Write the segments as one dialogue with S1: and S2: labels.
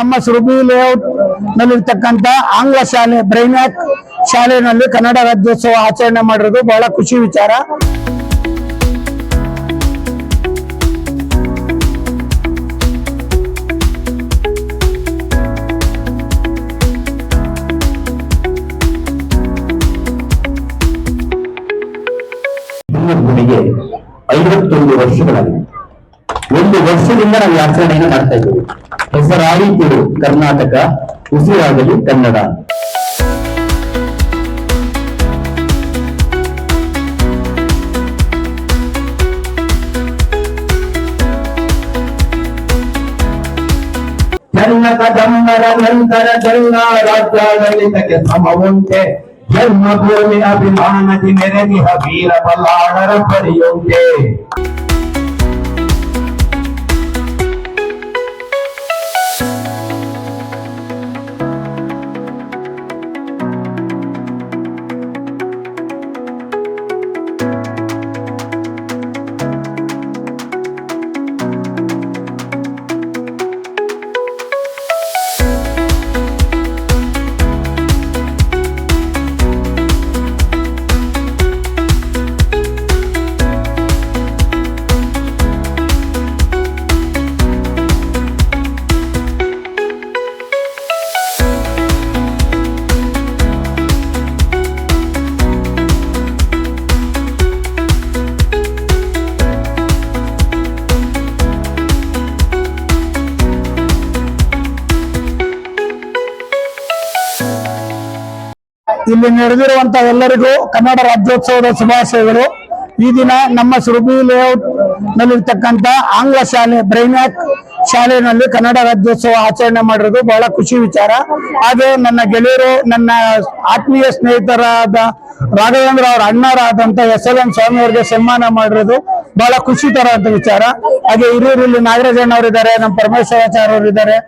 S1: ನಮ್ಮ ಸುರಭಿ ಲೇಔಟ್ ನಲ್ಲಿರ್ತಕ್ಕಂಥ ಆಂಗ್ಲ ಶಾಲೆ ಬ್ರೈನ್ಯಾಕ್ ಶಾಲೆಯಲ್ಲಿ ಕನ್ನಡ ರಾಜ್ಯೋತ್ಸವ ಆಚರಣೆ ಮಾಡಿರೋದು ಬಹಳ ಖುಷಿ ವಿಚಾರ.
S2: ಗುಡಿಗೆ 51 ವರ್ಷಗಳಾಗಿದೆ. 1 ವರ್ಷದಿಂದ ನಾವು ಆಚರಣೆಯನ್ನು ಮಾಡ್ತಾ ಇದ್ದೀವಿ. ಹೆಸರಾಯಿತು ಕರ್ನಾಟಕ, ಉಸಿರಾಗಲಿ ಕನ್ನಡ. ಜನ್ಮ ಕದಂಬರ ನಂತರ ಜನ್ಮ ರಾಜ್ಯಾಡಳಿತಕ್ಕೆ ಸಮ ಉಂಟೆ. ಜನ್ಮಭೂಮಿ ಅಭಿಮಾನದಿ ಮೆರೆದಿಹ ವೀರ ಬಲ್ಲಾಳರ ಪರಿಯುಂಟೆ.
S1: ಇಲ್ಲಿ ನಡೆದಿರುವಂತಹ ಎಲ್ಲರಿಗೂ ಕನ್ನಡ ರಾಜ್ಯೋತ್ಸವದ ಶುಭಾಶಯಗಳು. ಈ ದಿನ ನಮ್ಮ ಸುರಭಿ ಲೇಔಟ್ ನಲ್ಲಿರ್ತಕ್ಕಂಥ ಆಂಗ್ಲ ಶಾಲೆ ಬ್ರೈನ್ಯಾಕ್ ಶಾಲೆಯಲ್ಲಿ ಕನ್ನಡ ರಾಜ್ಯೋತ್ಸವ ಆಚರಣೆ ಮಾಡಿರೋದು ಬಹಳ ಖುಷಿ ವಿಚಾರ. ಹಾಗೆ ನನ್ನ ಗೆಳೆಯರು, ನನ್ನ ಆತ್ಮೀಯ ಸ್ನೇಹಿತರಾದ ರಾಘವೇಂದ್ರ ಅವರ ಅಣ್ಣರಾದಂತ SLN ಸ್ವಾಮಿ ಅವರಿಗೆ ಸನ್ಮಾನ ಮಾಡಿರೋದು ಬಹಳ ಖುಷಿ ತರುವಂತ ವಿಚಾರ. ಹಾಗೆ ಹಿರಿಯೂರಲ್ಲಿ ನಾಗರಾಜಣ್ಣ ಅವರಿದ್ದಾರೆ, ನಮ್ಮ ಪರಮೇಶ್ವರಾಚಾರ್ಯ ಅವರಿದ್ದಾರೆ,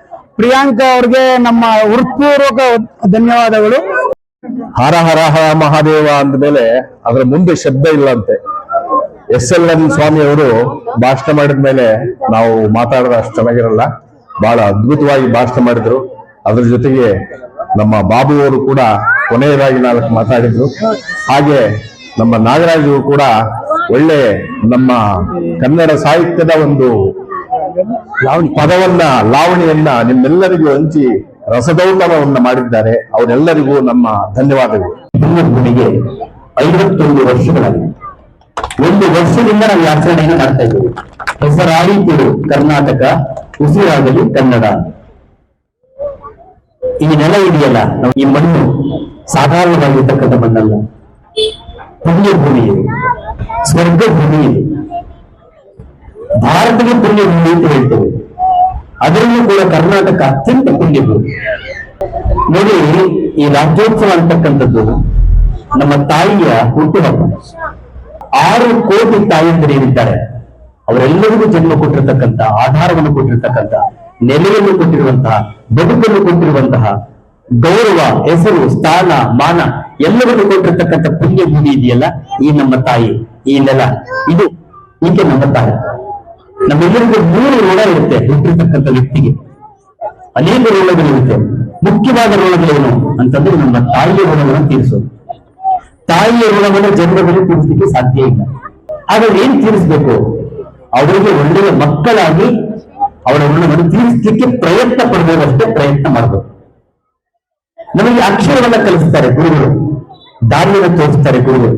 S1: ಪ್ರಿಯಾಂಕಾ ಅವ್ರಿಗೆ ನಮ್ಮ ಹೃತ್ಪೂರ್ವಕ ಧನ್ಯವಾದಗಳು.
S3: ಹರ ಹರ ಹರ ಮಹಾದೇವ ಅಂದ್ಮೇಲೆ ಅದ್ರ ಮುಂದೆ ಶಬ್ದ ಇಲ್ಲಂತೆ. SLN ಸ್ವಾಮಿ ಅವರು ಭಾಷಣ ಮಾಡಿದ ಮೇಲೆ ನಾವು ಮಾತಾಡೋದು ಅಷ್ಟು ಚೆನ್ನಾಗಿರಲ್ಲ. ಬಹಳ ಅದ್ಭುತವಾಗಿ ಭಾಷಣ ಮಾಡಿದ್ರು. ಅದ್ರ ಜೊತೆಗೆ ನಮ್ಮ ಬಾಬು ಅವರು ಕೂಡ ಕೊನೆಯದಾಗಿ 4 ಮಾತಾಡಿದ್ರು. ಹಾಗೆ ನಮ್ಮ ನಾಗರಾಜು ಕೂಡ ಒಳ್ಳೆ ನಮ್ಮ ಕನ್ನಡ ಸಾಹಿತ್ಯದ ಒಂದು ಪದವನ್ನ, ಲಾವಣಿಯನ್ನ ನಿಮ್ಮೆಲ್ಲರಿಗೂ ಹಂಚಿ ರಸದೌತಣವನ್ನು ಮಾಡಿದ್ದಾರೆ. ಅವರೆಲ್ಲರಿಗೂ ನಮ್ಮ ಧನ್ಯವಾದಗಳು.
S2: ಗುಡಿಗೆ 51 ವರ್ಷಗಳಾಗಿದೆ. 1 ವರ್ಷದಿಂದ ನಾವು ಆಚರಣೆಯನ್ನು ಮಾಡ್ತಾ ಇದ್ದೀವಿ. ಹೆಸರಾಯಿತು ಕರ್ನಾಟಕ, ಉಸಿರಾಗಲಿ ಕನ್ನಡ. ಈ ನೆಲ ಇದೆಯಲ್ಲ, ನಾವು ಈ ಮಣ್ಣು ಸಾಧಾರಣವಾಗಿರ್ತಕ್ಕಂಥ ಮಣ್ಣಲ್ಲ. ಪುಣ್ಯ ಭೂಮಿ ಇದೆ, ಸ್ವರ್ಗ ಭೂಮಿ ಇದೆ. ಭಾರತಕ್ಕೆ ಪುಣ್ಯ ಭೂಮಿ ಅಂತ ಹೇಳ್ತೇವೆ. ಅದರಲ್ಲೂ ಕೂಡ ಕರ್ನಾಟಕ ಅತ್ಯಂತ ಪುಣ್ಯ ಭೂಮಿ. ನೋಡಿ, ಈ ರಾಜ್ಯೋತ್ಸವ ಅಂತಕ್ಕಂಥದ್ದು ನಮ್ಮ ತಾಯಿಯ ಹುಟ್ಟುಹಬ್ಬ. 6 ಕೋಟಿ ತಾಯಂದಿರಿದ್ದಾರೆ. ಅವರೆಲ್ಲರಿಗೂ ಜನ್ಮ ಕೊಟ್ಟಿರ್ತಕ್ಕಂಥ, ಆಧಾರವನ್ನು ಕೊಟ್ಟಿರ್ತಕ್ಕಂಥ, ನೆಲೆಯನ್ನು ಕೊಟ್ಟಿರುವಂತಹ, ಬದುಕನ್ನು ಕೊಟ್ಟಿರುವಂತಹ, ಗೌರವ, ಹೆಸರು, ಸ್ಥಾನ, ಮಾನ ಎಲ್ಲವನ್ನು ಕೊಟ್ಟಿರ್ತಕ್ಕಂಥ ಪುಣ್ಯ ಭೂಮಿ ಇದೆಯಲ್ಲ, ಈ ನಮ್ಮ ತಾಯಿ, ಈ ನೆಲ, ಇದು ಈಕೆ ನಮ್ಮ ತಾಯಿ. ನಮ್ಮೆಲ್ಲರಿಗೂ 3 ಋಣ ಇರುತ್ತೆ. ಹುಟ್ಟಿರ್ತಕ್ಕಂಥ ವ್ಯಕ್ತಿಗೆ ಅನೇಕ ಋಣಗಳಿರುತ್ತೆ. ಮುಖ್ಯವಾದ ಋಣಗಳೇನು ಅಂತಂದ್ರೆ ನಮ್ಮ ತಾಯಿಯ ಋಣವನ್ನು ತೀರಿಸೋದು. ತಾಯಿಯ ಋಣವನ್ನು ಜನ್ಮದಲ್ಲಿ ತೀರಿಸಲಿಕ್ಕೆ ಸಾಧ್ಯ ಇಲ್ಲ. ಹಾಗಾಗಿ ಏನ್ ತೀರಿಸಬೇಕು? ಅವರಿಗೆ ಒಳ್ಳೆಯ ಮಕ್ಕಳಾಗಿ ಅವರ ಋಣವನ್ನು ತೀರಿಸಲಿಕ್ಕೆ ಪ್ರಯತ್ನ ಪಡಬಹುದಷ್ಟೇ ಪ್ರಯತ್ನ ಮಾಡಬೇಕು. ನಮಗೆ ಅಕ್ಷರವನ್ನ ಕಲಿಸ್ತಾರೆ ಗುರುಗಳು, ದಾರಿಯನ್ನು ತೋರಿಸ್ತಾರೆ ಗುರುಗಳು.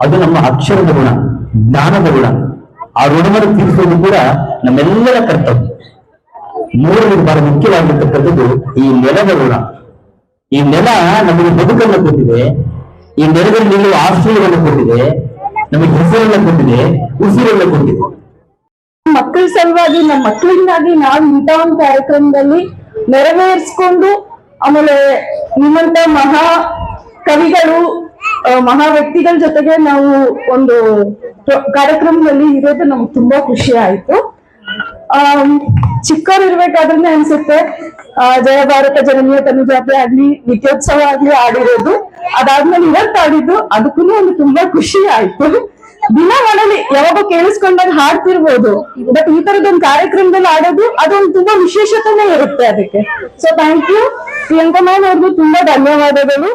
S2: ಅದು ನಮ್ಮ ಅಕ್ಷರದ ಋಣ, ಜ್ಞಾನದ ಋಣ. ಆ ಋಣವನ್ನು ತೀರಿಸುವುದು ಕೂಡ ನಮ್ಮೆಲ್ಲರ ಕರ್ತವ್ಯ. 3 ಬಹಳ ಮುಖ್ಯವಾಗಿರ್ತಕ್ಕಂಥದ್ದು ಈ ನೆಲದ ಋಣ. ಈ ನೆಲ ನಮಗೆ ಬದುಕನ್ನು ಕೊಟ್ಟಿದೆ, ಈ ನೆಲದಲ್ಲಿ ನಿಲ್ಲುವ ಆಶ್ರಯವನ್ನು ಕೊಟ್ಟಿದೆ, ನಮಗೆ ಹೆಸರನ್ನು ಕೊಟ್ಟಿದೆ, ಉಸಿರನ್ನು ಕೊಟ್ಟಿದೆ.
S4: ಮಕ್ಕಳ ಸಲುವಾಗಿ, ನಮ್ಮ ಮಕ್ಕಳಿಂದಾಗಿ ನಾವು ಇಂಥ ಒಂದು ಕಾರ್ಯಕ್ರಮದಲ್ಲಿ ನೆರವೇರಿಸಿಕೊಂಡು, ಆಮೇಲೆ ನಿಮ್ಮಂತ ಮಹಾ ಕವಿಗಳು, ಮಹಾ ವ್ಯಕ್ತಿಗಳ ಜೊತೆಗೆ ನಾವು ಒಂದು ಕಾರ್ಯಕ್ರಮದಲ್ಲಿ ಇರೋದು ನಮ್ಗೆ ತುಂಬಾ ಖುಷಿ ಆಯ್ತು. ಚಿಕ್ಕವರಿರ್ಬೇಕಾದ್ರೆ ಅನ್ಸುತ್ತೆ ಜಯ ಭಾರತ ಜನನೀಯ ತನುಜಾತೆ ಆಗ್ಲಿ, ನಿತ್ಯೋತ್ಸವ ಆಗ್ಲಿ ಆಡಿರೋದು. ಅದಾದ್ಮೇಲೆ ಇವತ್ತು ಆಡಿದ್ದು, ಅದಕ್ಕೂ ಒಂದು ತುಂಬಾ ಖುಷಿ ಆಯ್ತು. ದಿನ ಮನೇಲಿ ಯಾವಾಗ ಕೇಳಿಸ್ಕೊಂಡಾಗ ಹಾಡ್ತಿರ್ಬೋದು, ಬಟ್ ಈ ತರದೊಂದು ಕಾರ್ಯಕ್ರಮದಲ್ಲಿ ಆಡೋದು ಅದೊಂದು ತುಂಬಾ ವಿಶೇಷತೆನೇ ಇರುತ್ತೆ ಅದಕ್ಕೆ. So thank you Priyanka ma'am ಅವ್ರಿಗೂ ತುಂಬಾ ಧನ್ಯವಾದಗಳು.